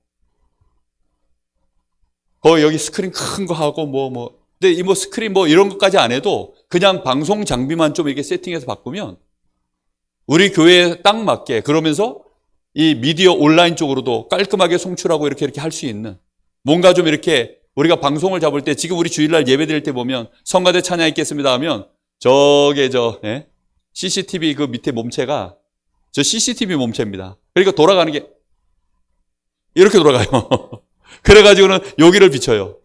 거의 여기 스크린 큰 거 하고 근데 이 스크린 이런 것까지 안 해도 그냥 방송 장비만 좀 이렇게 세팅해서 바꾸면 우리 교회에 딱 맞게, 그러면서 이 미디어 온라인 쪽으로도 깔끔하게 송출하고 이렇게 할 수 있는, 뭔가 좀 이렇게 우리가 방송을 잡을 때, 지금 우리 주일날 예배 드릴 때 보면 성가대 찬양 있겠습니다 하면 저게 CCTV 그 밑에 몸체가 저 CCTV 몸체입니다. 그러니까 돌아가는 게 이렇게 돌아가요. 그래가지고는 여기를 비춰요.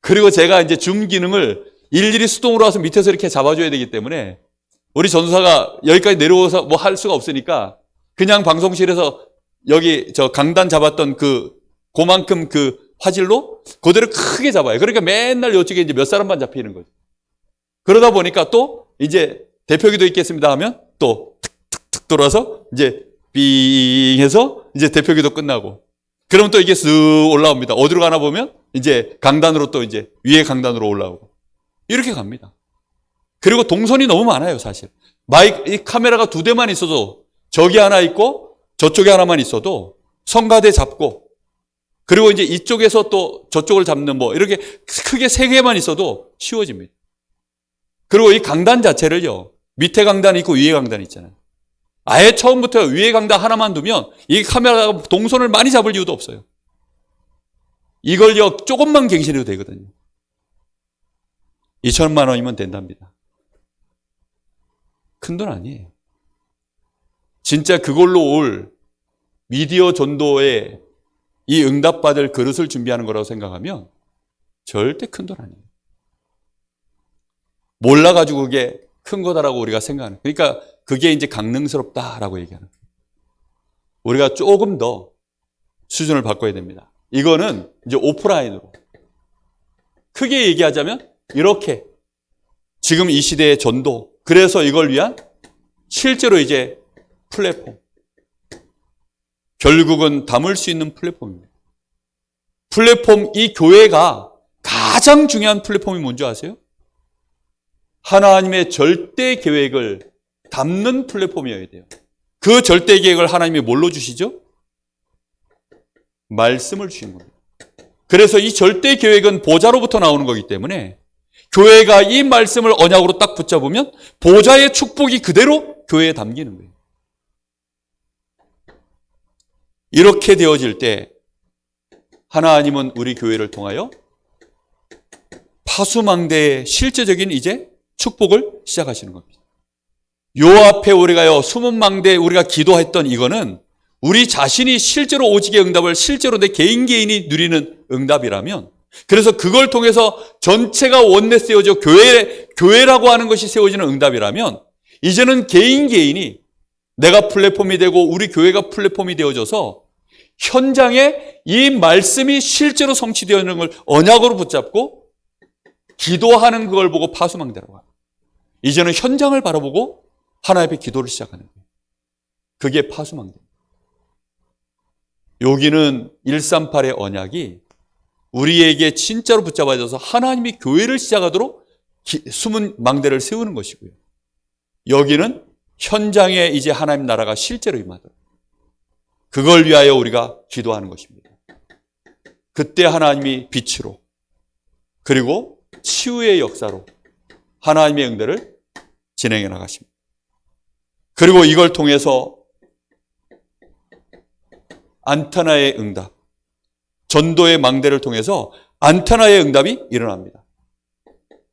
그리고 제가 이제 줌 기능을 일일이 수동으로 와서 밑에서 이렇게 잡아줘야 되기 때문에 우리 전도사가 여기까지 내려와서 뭐 할 수가 없으니까 그냥 방송실에서 여기 저 강단 잡았던 그만큼 그 화질로 그대로 크게 잡아요. 그러니까 맨날 이쪽에 이제 몇 사람만 잡히는 거죠. 그러다 보니까 또 이제 대표기도 있겠습니다 하면 또 툭툭툭 돌아서 이제 삥 해서 이제 대표기도 끝나고, 그러면 또 이게 쓱 올라옵니다. 어디로 가나 보면 이제 강단으로 또 이제 위에 강단으로 올라오고 이렇게 갑니다. 그리고 동선이 너무 많아요, 사실. 이 카메라가 2대만 있어도, 저기 하나 있고 저쪽에 하나만 있어도 성가대 잡고, 그리고 이제 이쪽에서 또 저쪽을 잡는 뭐 이렇게 크게 세 개만 있어도 쉬워집니다. 그리고 이 강단 자체를요, 밑에 강단이 있고 위에 강단이 있잖아요. 아예 처음부터 위에 강단 하나만 두면 이 카메라가 동선을 많이 잡을 이유도 없어요. 이걸요, 조금만 갱신해도 되거든요. 2천만 원이면 된답니다. 큰 돈 아니에요. 진짜 그걸로 올 미디어 전도에 이 응답받을 그릇을 준비하는 거라고 생각하면 절대 큰 돈 아니에요. 몰라가지고 그게 큰 거다라고 우리가 생각하는. 그러니까 그게 이제 강릉스럽다라고 얘기하는 거예요. 우리가 조금 더 수준을 바꿔야 됩니다. 이거는 이제 오프라인으로. 크게 얘기하자면 이렇게 지금 이 시대의 전도, 그래서 이걸 위한 실제로 이제 플랫폼. 결국은 담을 수 있는 플랫폼입니다. 플랫폼, 이 교회가 가장 중요한 플랫폼이 뭔지 아세요? 하나님의 절대 계획을 담는 플랫폼이어야 돼요. 그 절대 계획을 하나님이 뭘로 주시죠? 말씀을 주신 겁니다. 그래서 이 절대 계획은 보좌로부터 나오는 거기 때문에 교회가 이 말씀을 언약으로 딱 붙잡으면 보좌의 축복이 그대로 교회에 담기는 거예요. 이렇게 되어질 때 하나님은 우리 교회를 통하여 파수망대의 실제적인 이제 축복을 시작하시는 겁니다. 요 앞에 우리가요, 숨은 망대 우리가 기도했던 이거는 우리 자신이 실제로 오직의 응답을 실제로 내 개인이 누리는 응답이라면, 그래서 그걸 통해서 전체가 원내 세워져 교회라고 하는 것이 세워지는 응답이라면, 이제는 개인이 내가 플랫폼이 되고 우리 교회가 플랫폼이 되어져서 현장에 이 말씀이 실제로 성취되어지는 걸 언약으로 붙잡고 기도하는 그걸 보고 파수망대라고 합니다. 이제는 현장을 바라보고 하나님 앞에 기도를 시작하는 거예요. 그게 파수망대입니다. 여기는 138의 언약이 우리에게 진짜로 붙잡아져서 하나님이 교회를 시작하도록 숨은 망대를 세우는 것이고요. 여기는 현장에 이제 하나님 나라가 실제로 임하도록, 그걸 위하여 우리가 기도하는 것입니다. 그때 하나님이 빛으로, 그리고 치유의 역사로 하나님의 응대를 진행해 나가십니다. 그리고 이걸 통해서 안타나의 응답, 전도의 망대를 통해서 안타나의 응답이 일어납니다.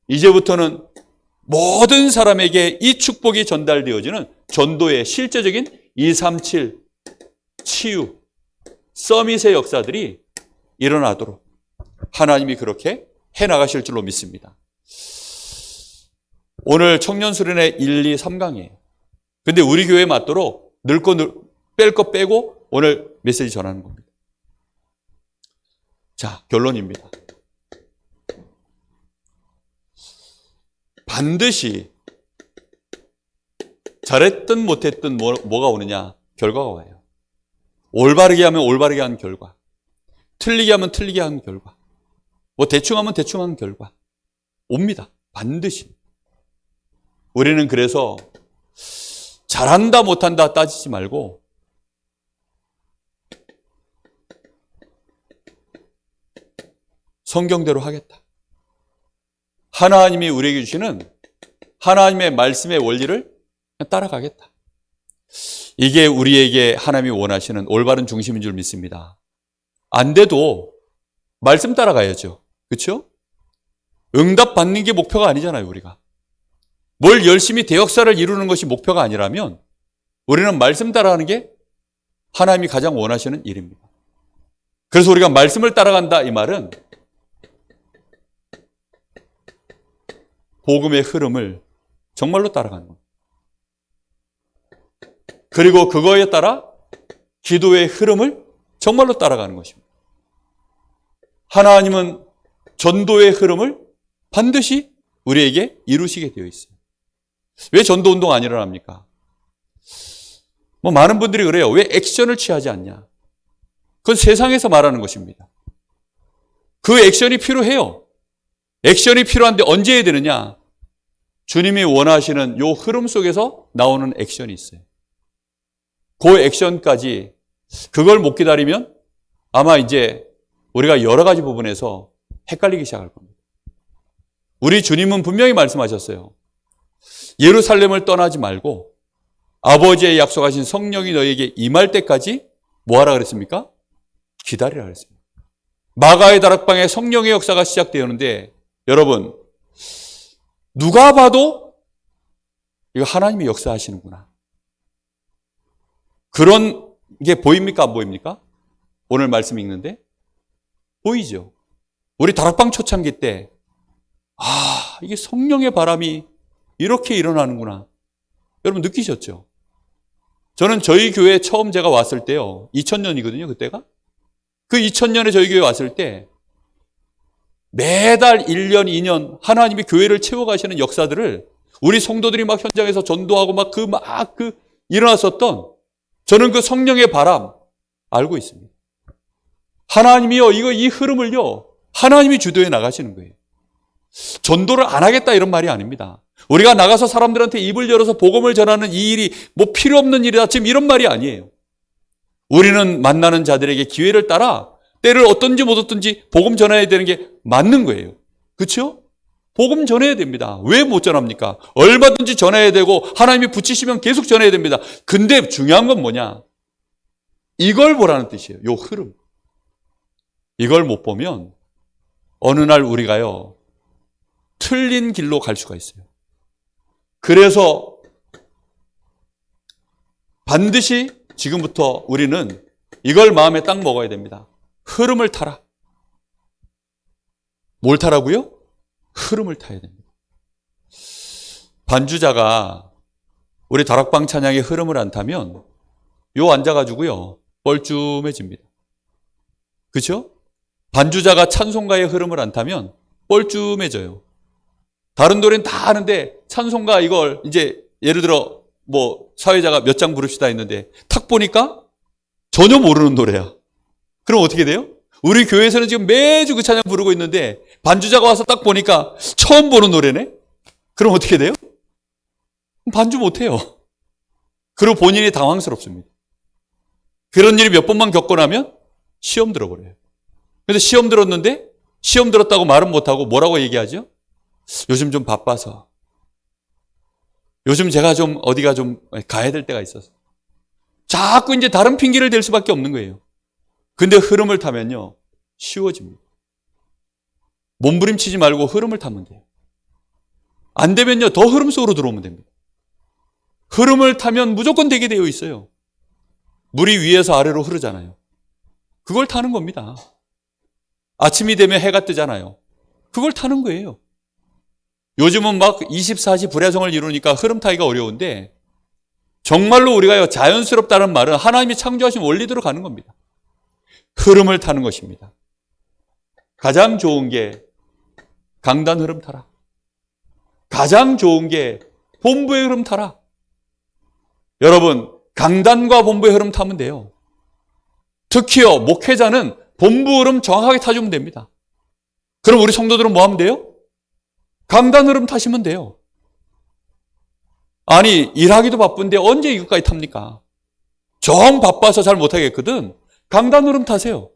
이제부터는 모든 사람에게 이 축복이 전달되어지는 전도의 실제적인 237 치유, 서밋의 역사들이 일어나도록 하나님이 그렇게 해나가실 줄로 믿습니다. 오늘 청년수련회 1, 2, 3강이에요. 근데 우리 교회에 맞도록 뺄 거 빼고 오늘 메시지 전하는 겁니다. 자, 결론입니다. 반드시 잘했든 못했든 뭐가 오느냐? 결과가 와요. 올바르게 하면 올바르게 한 결과, 틀리게 하면 틀리게 한 결과, 뭐 대충 하면 대충 한 결과 옵니다. 반드시. 우리는 그래서 잘한다 못한다 따지지 말고 성경대로 하겠다. 하나님이 우리에게 주시는 하나님의 말씀의 원리를 따라가겠다. 이게 우리에게 하나님이 원하시는 올바른 중심인 줄 믿습니다. 안 돼도 말씀 따라가야죠. 그렇죠? 응답 받는 게 목표가 아니잖아요, 우리가. 뭘 열심히 대역사를 이루는 것이 목표가 아니라면 우리는 말씀 따라가는 게 하나님이 가장 원하시는 일입니다. 그래서 우리가 말씀을 따라간다 이 말은 복음의 흐름을 정말로 따라가는 겁니다. 그리고 그거에 따라 기도의 흐름을 정말로 따라가는 것입니다. 하나님은 전도의 흐름을 반드시 우리에게 이루시게 되어 있어요. 왜 전도운동 안 일어납니까? 뭐 많은 분들이 그래요. 왜 액션을 취하지 않냐? 그건 세상에서 말하는 것입니다. 그 액션이 필요해요. 액션이 필요한데 언제 해야 되느냐? 주님이 원하시는 요 흐름 속에서 나오는 액션이 있어요. 그 액션까지 그걸 못 기다리면 아마 이제 우리가 여러 가지 부분에서 헷갈리기 시작할 겁니다. 우리 주님은 분명히 말씀하셨어요. 예루살렘을 떠나지 말고 아버지의 약속하신 성령이 너에게 임할 때까지 뭐 하라 그랬습니까? 기다리라 그랬습니다. 마가의 다락방에 성령의 역사가 시작되었는데 여러분 누가 봐도 이거 하나님이 역사하시는구나. 그런 게 보입니까? 안 보입니까? 오늘 말씀 읽는데 보이죠. 우리 다락방 초창기 때 이게 성령의 바람이 이렇게 일어나는구나. 여러분 느끼셨죠? 저는 저희 교회에 처음 제가 왔을 때요. 2000년이거든요, 그때가. 그 2000년에 저희 교회에 왔을 때 매달 1년, 2년 하나님이 교회를 채워가시는 역사들을 우리 성도들이 막 현장에서 전도하고 일어났었던 저는 그 성령의 바람 알고 있습니다. 하나님이요, 이 흐름을요, 하나님이 주도해 나가시는 거예요. 전도를 안 하겠다 이런 말이 아닙니다. 우리가 나가서 사람들한테 입을 열어서 복음을 전하는 이 일이 뭐 필요 없는 일이다 지금 이런 말이 아니에요. 우리는 만나는 자들에게 기회를 따라 때를 얻든지 못 얻든지 복음 전해야 되는 게 맞는 거예요. 그렇죠? 복음 전해야 됩니다. 왜 못 전합니까? 얼마든지 전해야 되고 하나님이 붙이시면 계속 전해야 됩니다. 근데 중요한 건 뭐냐? 이걸 보라는 뜻이에요. 요 흐름. 이걸 못 보면 어느 날 우리가요 틀린 길로 갈 수가 있어요. 그래서 반드시 지금부터 우리는 이걸 마음에 딱 먹어야 됩니다. 흐름을 타라. 뭘 타라고요? 흐름을 타야 됩니다. 반주자가 우리 다락방 찬양의 흐름을 안 타면 요 앉아가지고요 뻘쭘해집니다. 그렇죠? 반주자가 찬송가의 흐름을 안 타면 뻘쭘해져요. 다른 노래는 다 하는데 찬송가 이걸 이제 예를 들어 뭐 사회자가 몇 장 부릅시다 했는데 탁 보니까 전혀 모르는 노래야. 그럼 어떻게 돼요? 우리 교회에서는 지금 매주 그 찬양 부르고 있는데 반주자가 와서 딱 보니까 처음 보는 노래네? 그럼 어떻게 돼요? 반주 못해요. 그리고 본인이 당황스럽습니다. 그런 일이 몇 번만 겪고 나면 시험 들어버려요. 그래서 시험 들었는데 시험 들었다고 말은 못하고 뭐라고 얘기하죠? 요즘 좀 바빠서. 요즘 제가 좀 어디가 좀 가야 될 때가 있어서. 자꾸 이제 다른 핑계를 댈 수밖에 없는 거예요. 근데 흐름을 타면요 쉬워집니다. 몸부림치지 말고 흐름을 타면 돼요. 안 되면요 더 흐름 속으로 들어오면 됩니다. 흐름을 타면 무조건 되게 되어 있어요. 물이 위에서 아래로 흐르잖아요. 그걸 타는 겁니다. 아침이 되면 해가 뜨잖아요. 그걸 타는 거예요. 요즘은 막 24시 불야성을 이루니까 흐름 타기가 어려운데 정말로 우리가요 자연스럽다는 말은 하나님이 창조하신 원리대로 가는 겁니다. 흐름을 타는 것입니다. 가장 좋은 게 강단 흐름 타라. 가장 좋은 게 본부의 흐름 타라. 여러분 강단과 본부의 흐름 타면 돼요. 특히요 목회자는 본부 흐름 정확하게 타주면 됩니다. 그럼 우리 성도들은 뭐 하면 돼요? 강단 흐름 타시면 돼요. 아니 일하기도 바쁜데 언제 이것까지 탑니까? 정 바빠서 잘 못하겠거든. 강단 흐름 타세요.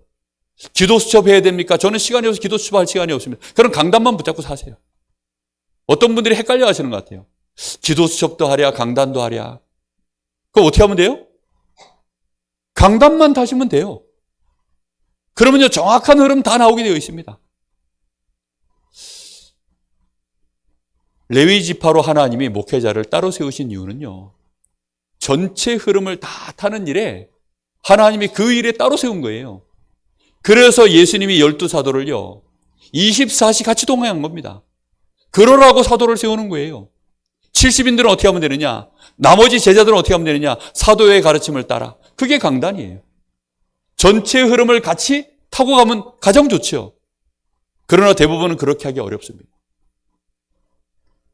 기도 수첩해야 됩니까? 저는 시간이 없어서 기도 수첩할 시간이 없습니다. 그럼 강단만 붙잡고 사세요. 어떤 분들이 헷갈려 하시는 것 같아요. 기도 수첩도 하랴 강단도 하랴. 그럼 어떻게 하면 돼요? 강단만 타시면 돼요. 그러면요 정확한 흐름 다 나오게 되어 있습니다. 레위 지파로 하나님이 목회자를 따로 세우신 이유는요 전체 흐름을 다 타는 일에 하나님이 그 일에 따로 세운 거예요. 그래서 예수님이 12사도를요 24시 같이 동행한 겁니다. 그러라고 사도를 세우는 거예요. 70인들은 어떻게 하면 되느냐? 나머지 제자들은 어떻게 하면 되느냐? 사도의 가르침을 따라. 그게 강단이에요. 전체 흐름을 같이 타고 가면 가장 좋죠. 그러나 대부분은 그렇게 하기 어렵습니다.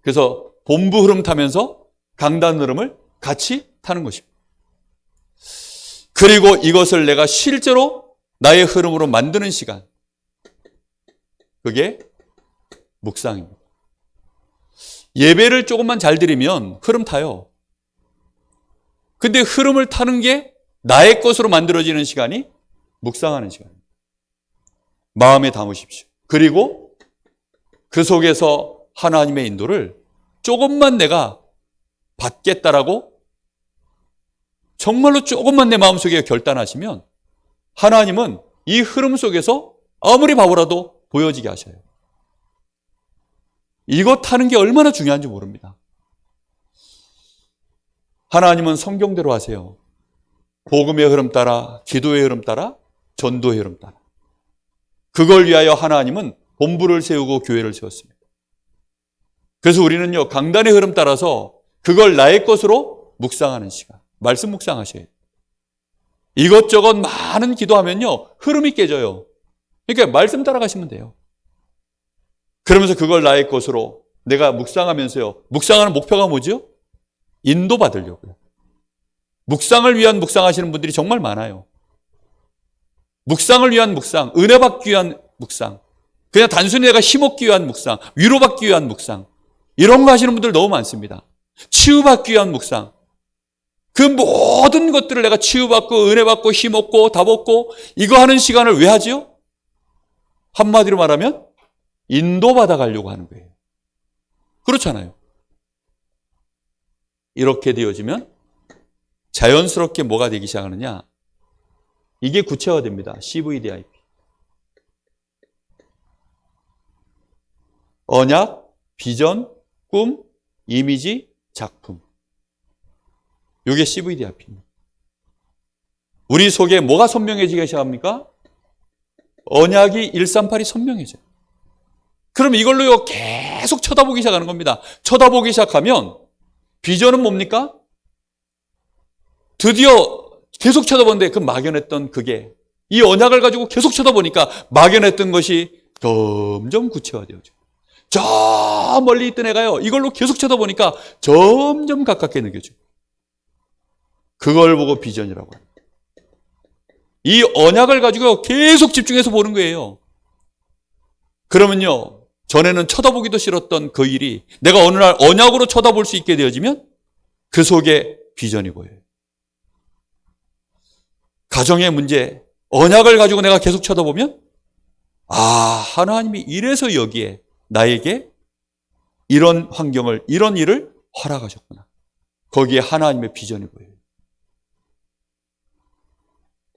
그래서 본부 흐름 타면서 강단 흐름을 같이 타는 것입니다. 그리고 이것을 내가 실제로 나의 흐름으로 만드는 시간. 그게 묵상입니다. 예배를 조금만 잘 드리면 흐름 타요. 근데 흐름을 타는 게 나의 것으로 만들어지는 시간이 묵상하는 시간입니다. 마음에 담으십시오. 그리고 그 속에서 하나님의 인도를 조금만 내가 받겠다라고 정말로 조금만 내 마음속에 결단하시면 하나님은 이 흐름 속에서 아무리 바보라도 보여지게 하셔요. 이거 타는 게 얼마나 중요한지 모릅니다. 하나님은 성경대로 하세요. 복음의 흐름 따라, 기도의 흐름 따라, 전도의 흐름 따라. 그걸 위하여 하나님은 본부를 세우고 교회를 세웠습니다. 그래서 우리는요, 강단의 흐름 따라서 그걸 나의 것으로 묵상하는 시간, 말씀 묵상하셔야 돼요. 이것저것 많은 기도하면요, 흐름이 깨져요. 그러니까 말씀 따라가시면 돼요. 그러면서 그걸 나의 것으로 내가 묵상하면서요, 묵상하는 목표가 뭐죠? 인도받으려고요. 묵상을 위한 묵상하시는 분들이 정말 많아요. 묵상을 위한 묵상, 은혜 받기 위한 묵상, 그냥 단순히 내가 힘없기 위한 묵상, 위로받기 위한 묵상, 이런 거 하시는 분들 너무 많습니다. 치유받기 위한 묵상, 그 모든 것들을 내가 치유받고 은혜 받고 힘없고 답 없고 이거 하는 시간을 왜 하지요? 한마디로 말하면 인도받아 가려고 하는 거예요. 그렇잖아요. 이렇게 되어지면 자연스럽게 뭐가 되기 시작하느냐? 이게 구체화됩니다. CVDIP. 언약, 비전, 꿈, 이미지, 작품. 이게 CVDIP입니다. 우리 속에 뭐가 선명해지기 시작합니까? 언약이 138이 선명해져요. 그럼 이걸로요 계속 쳐다보기 시작하는 겁니다. 쳐다보기 시작하면 비전은 뭡니까? 드디어 계속 쳐다보는데 그 막연했던 그게 이 언약을 가지고 계속 쳐다보니까 막연했던 것이 점점 구체화되어져요. 저 멀리 있던 애가요 이걸로 계속 쳐다보니까 점점 가깝게 느껴져요. 그걸 보고 비전이라고 합니다. 이 언약을 가지고 계속 집중해서 보는 거예요. 그러면요 전에는 쳐다보기도 싫었던 그 일이 내가 어느 날 언약으로 쳐다볼 수 있게 되어지면 그 속에 비전이 보여요. 가정의 문제, 언약을 가지고 내가 계속 쳐다보면 아, 하나님이 이래서 여기에 나에게 이런 환경을, 이런 일을 허락하셨구나. 거기에 하나님의 비전이 보여요.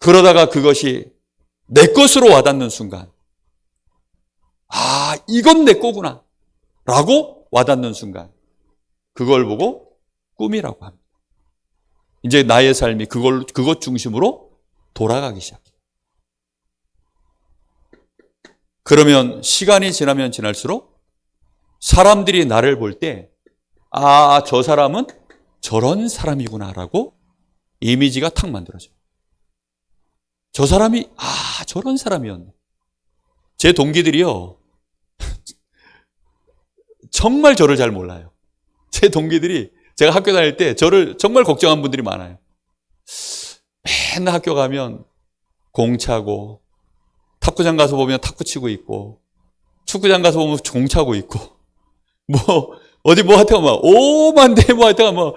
그러다가 그것이 내 것으로 와닿는 순간 아, 이건 내 거구나 라고 와닿는 순간 그걸 보고 꿈이라고 합니다. 이제 나의 삶이 그것 중심으로 돌아가기 시작해요. 그러면 시간이 지나면 지날수록 사람들이 나를 볼 때 아, 저 사람은 저런 사람이구나라고 이미지가 탁 만들어져요. 저 사람이 아, 저런 사람이었네. 제 동기들이요. 정말 저를 잘 몰라요. 제 동기들이 제가 학교 다닐 때 저를 정말 걱정한 분들이 많아요. 맨날 학교 가면 공 차고 탁구장 가서 보면 탁구 치고 있고 축구장 가서 보면 공 차고 있고 뭐 어디 뭐 하여튼 막 오만대 뭐 하여튼 뭐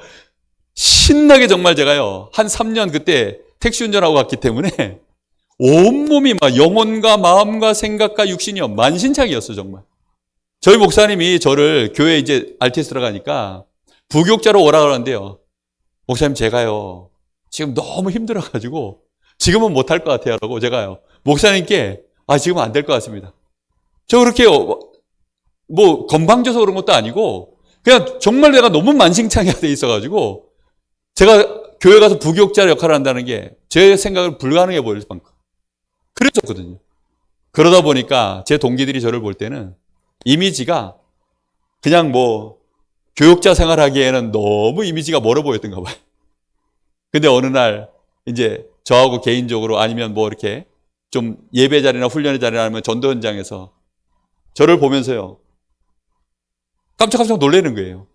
신나게 정말 제가요 한 3년 그때 택시 운전하고 갔기 때문에 온몸이 막 영혼과 마음과 생각과 육신이요 만신창이었어 정말. 저희 목사님이 저를 교회 이제 RTS 들어가니까 부교육자로 오라 그러는데요. 목사님 제가요 지금 너무 힘들어가지고 지금은 못할 것 같아요 라고 제가요 목사님께 아 지금은 안 될 것 같습니다. 저 그렇게 뭐 건방져서 그런 것도 아니고 그냥 정말 내가 너무 만신창이가 돼 있어가지고 제가 교회 가서 부교육자 역할을 한다는 게 제 생각을 불가능해 보일 만큼 그랬었거든요. 그러다 보니까 제 동기들이 저를 볼 때는 이미지가 그냥 뭐 교육자 생활하기에는 너무 이미지가 멀어 보였던가 봐요. 근데 어느 날 이제 저하고 개인적으로 아니면 뭐 이렇게 좀 예배 자리나 훈련의 자리나 아니면 전도 현장에서 저를 보면서요 깜짝깜짝 놀라는 거예요.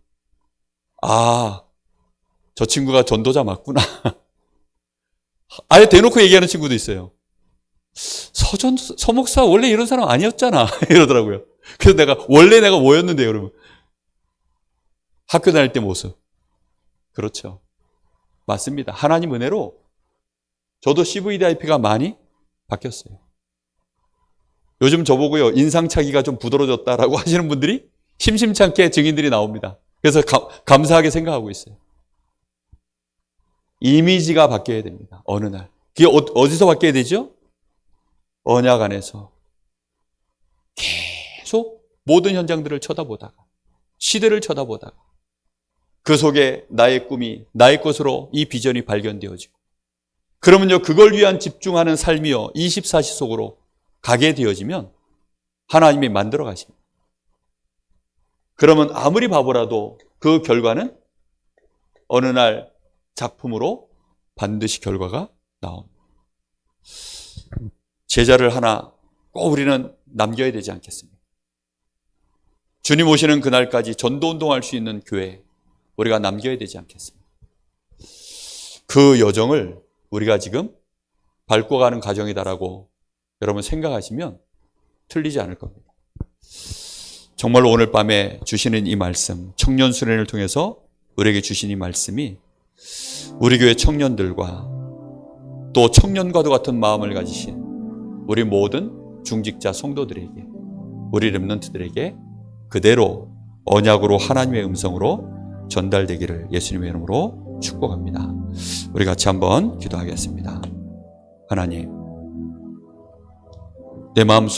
아, 저 친구가 전도자 맞구나. 아예 대놓고 얘기하는 친구도 있어요. 서목사 원래 이런 사람 아니었잖아 이러더라고요. 그래서 원래 내가 뭐였는데요 그러면 학교 다닐 때 모습 그렇죠. 맞습니다. 하나님 은혜로 저도 CVDIP가 많이 바뀌었어요. 요즘 저보고요, 인상착의가 좀 부드러워졌다라고 하시는 분들이 심심찮게 증인들이 나옵니다. 그래서 감사하게 생각하고 있어요. 이미지가 바뀌어야 됩니다. 어느 날. 그게 어디서 바뀌어야 되죠? 언약 안에서. 계속 모든 현장들을 쳐다보다가, 시대를 쳐다보다가, 그 속에 나의 꿈이 나의 것으로 이 비전이 발견되어지고, 그러면요, 그걸 위한 집중하는 삶이요, 24시 속으로 가게 되어지면 하나님이 만들어 가십니다. 그러면 아무리 바보라도 그 결과는 어느 날 작품으로 반드시 결과가 나옵니다. 제자를 하나 꼭 우리는 남겨야 되지 않겠습니까? 주님 오시는 그날까지 전도운동할 수 있는 교회 우리가 남겨야 되지 않겠습니까? 그 여정을 우리가 지금 밟고 가는 과정이다라고 여러분 생각하시면 틀리지 않을 겁니다. 정말로 오늘 밤에 주시는 이 말씀, 청년 수련을 통해서 우리에게 주신 이 말씀이 우리 교회 청년들과 또 청년과도 같은 마음을 가지신 우리 모든 중직자 성도들에게, 우리 렘넌트들에게 그대로 언약으로 하나님의 음성으로 전달되기를 예수님의 이름으로 축복합니다. 우리 같이 한번 기도하겠습니다. 하나님, 내 마음